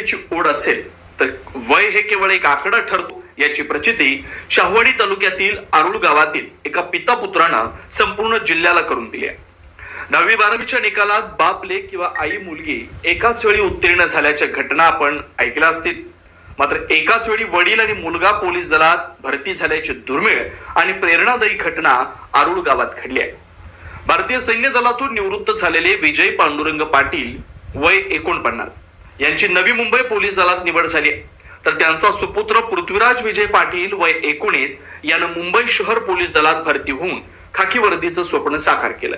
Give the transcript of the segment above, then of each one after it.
देशसेवेची ओढ असेल तर वय हे केवळ एक आकडा ठरतो याची प्रचिती शाहूवाडी तालुक्यातील आरुळ गावातील एका पिता पुत्रानं संपूर्ण जिल्ह्याला करून दिली आहे. 10वी-12वीच्या निकालात बाप लेक किंवा आई मुलगी एकाच वेळी उत्तीर्ण झाल्याच्या घटना आपण ऐकल्या असतील. मात्र एकाच वेळी वडील आणि मुलगा पोलीस दलात भरती झाल्याची दुर्मिळ आणि प्रेरणादायी घटना आरुळ गावात घडली आहे. भारतीय सैन्य दलातून निवृत्त झालेले विजय पांडुरंग पाटील वय 49 यांची नवी मुंबई पोलीस दलात निवड झाली आहे. तर त्यांचा सुपुत्र पृथ्वीराज विजय पाटील वय 19 यानं मुंबई शहर पोलीस दलात भरती होऊन खाकी वर्दीचं स्वप्न साकार केलं.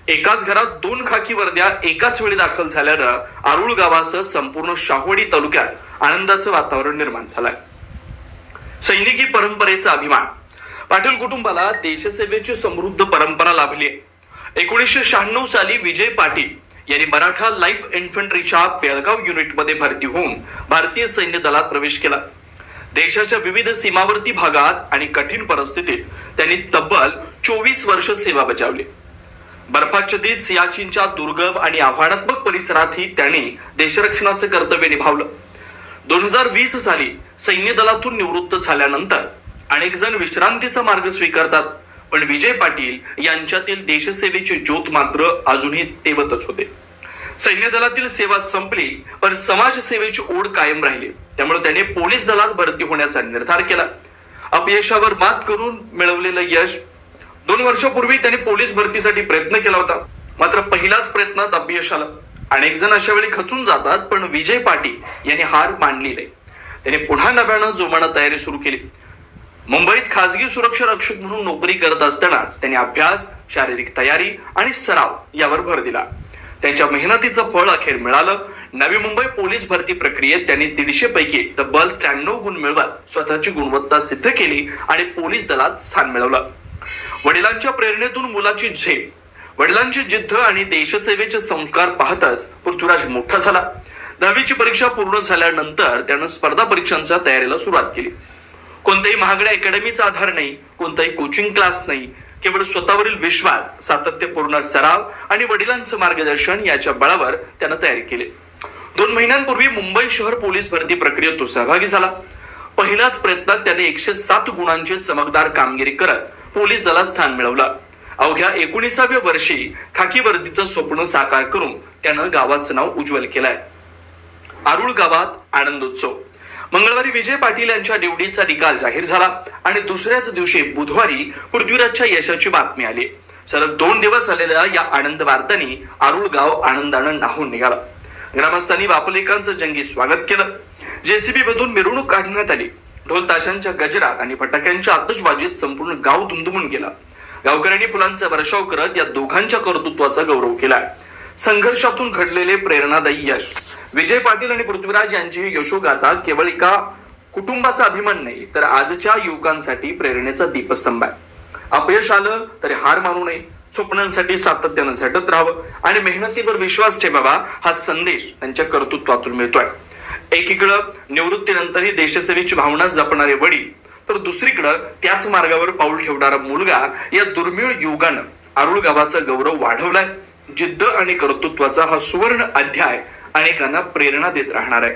एकाच घरात 2 खाकी वर्द्या एकाच वेळी दाखल झाल्यानं आरुळ गावासह संपूर्ण शाहूवाडी तालुक्यात आनंदाचं वातावरण निर्माण झालंय. सैनिकी परंपरेचा अभिमान. पाटील कुटुंबाला देशसेवेची समृद्ध परंपरा लाभली आहे. 1996 साली विजय पाटील यांनी मराठा लाईफ इन्फंट्रीच्या बेळगाव युनिटमध्ये भरती होऊन भारतीय सैन्य दलात प्रवेश केला. देशाच्या विविध सीमावर्ती भागात आणि कठीण परिस्थितीत त्यांनी तब्बल 24 वर्ष सेवा बजावली. बर्फाच्छादित सियाचीनच्या दुर्गम आणि आव्हानात्मक परिसरातही त्यांनी देशरक्षणाचं कर्तव्य निभावलं. 2020 साली सैन्य दलातून निवृत्त झाल्यानंतर अनेक जण विश्रांतीचा मार्ग स्वीकारतात, पण विजय पाटील यांच्यातील देशसेवेची ज्योत मात्र अजूनही तेवतच होते. सैन्य दलातील सेवा संपली पण समाजसेवेची ओढ कायम राहिली. त्यामुळे त्याने पोलीस दलात भरती होण्याचा निर्धार केला. अपयशावर मात करून मिळवलेलं यश. 2 वर्षापूर्वी त्याने पोलीस भरतीसाठी प्रयत्न केला होता, मात्र पहिल्याच प्रयत्नात अपयश आलं. अनेक जण अशा वेळी खचून जातात, पण विजय पाटील यांनी हार मानली नाही. त्याने पुन्हा नव्यानं जोमानं तयारी सुरू केली. मुंबईत खासगी सुरक्षा रक्षक म्हणून नोकरी करत असतानाच त्यांनी अभ्यास, शारीरिक तयारी आणि सराव यावर भर दिला. त्यांच्या मेहनतीचं फळ अखेर मिळालं. नवी मुंबई पोलीस भरती प्रक्रियेत त्यांनी 150 पैकी तब्बल 93 गुण मिळवत स्वतःची गुणवत्ता सिद्ध केली आणि पोलीस दलात स्थान मिळवलं. वडिलांच्या प्रेरणेतून मुलाची झेप, वडिलांची जिद्द आणि देशसेवेचे संस्कार पाहतच पृथ्वीराज मोठा झाला. 10वीची परीक्षा पूर्ण झाल्यानंतर त्यानं स्पर्धा परीक्षांच्या तयारीला सुरुवात केली. कोणत्याही महागड्या अकॅडमीचा आधार नाही, कोणताही कोचिंग क्लास नाही, केवळ स्वतःवरील विश्वास, सातत्यपूर्ण सराव आणि वडिलांचं मार्गदर्शन याच्या बळावर त्यानं तयारी केली. 2 महिन्यांपूर्वी मुंबई शहर पोलीस भरती प्रक्रियेत तो सहभागी झाला. पहिल्याच प्रयत्नात त्याने 107 गुणांची चमकदार कामगिरी करत पोलीस दलात स्थान मिळवलं. अवघ्या 19व्या वर्षी खाकी वर्दीचं स्वप्न साकार करून त्यानं गावाचं नाव उज्ज्वल केलंय. आरुळ गावात आनंदोत्सव. मंगळवारी विजय पाटील यांच्या निवडीचा निकाल जाहीर झाला आणि दुसऱ्याच दिवशी बुधवारी पृथ्वीराजच्या यशाची बातमी आली. सलग 2 दिवस आलेल्या या आनंद वार्तांनी आरुळ गाव आनंदानं न्हाऊन निघाला. ग्रामस्थांनी बापलेकांचं जंगी स्वागत केलं. जेसीबी मधून मिरवणूक काढण्यात आली. ढोल ताशांच्या गजरात आणि फटाक्यांच्या आतषबाजीत संपूर्ण गाव दुमदुमून गेला. गावकऱ्यांनी फुलांचा वर्षाव करत या दोघांच्या कर्तृत्वाचा गौरव केला. संघर्षातून घडलेले प्रेरणादायी यश. विजय पाटील आणि पृथ्वीराज यांची ही यशोगाथा केवळ एका कुटुंबाचा अभिमान नाही, तर आजच्या युवकांसाठी प्रेरणेचा दीपस्तंभ आहे. अपयश आलं तरी हार मानू नये, स्वप्नांसाठी सातत्यानं झटत राहावं आणि मेहनतीवर विश्वास ठेवावा, हा संदेश त्यांच्या कर्तृत्वातून मिळतोय. एकीकडं निवृत्तीनंतरही देशसेवेची भावना जपणारे वडील, तर दुसरीकडं त्याच मार्गावर पाऊल ठेवणारा मुलगा, या दुर्मिळ युगानं आरुळ गावाचा गौरव वाढवलाय. जिद्द आणि कर्तृत्वाचा हा सुवर्ण अध्याय अनेकांना प्रेरणा देत राहणार आहे.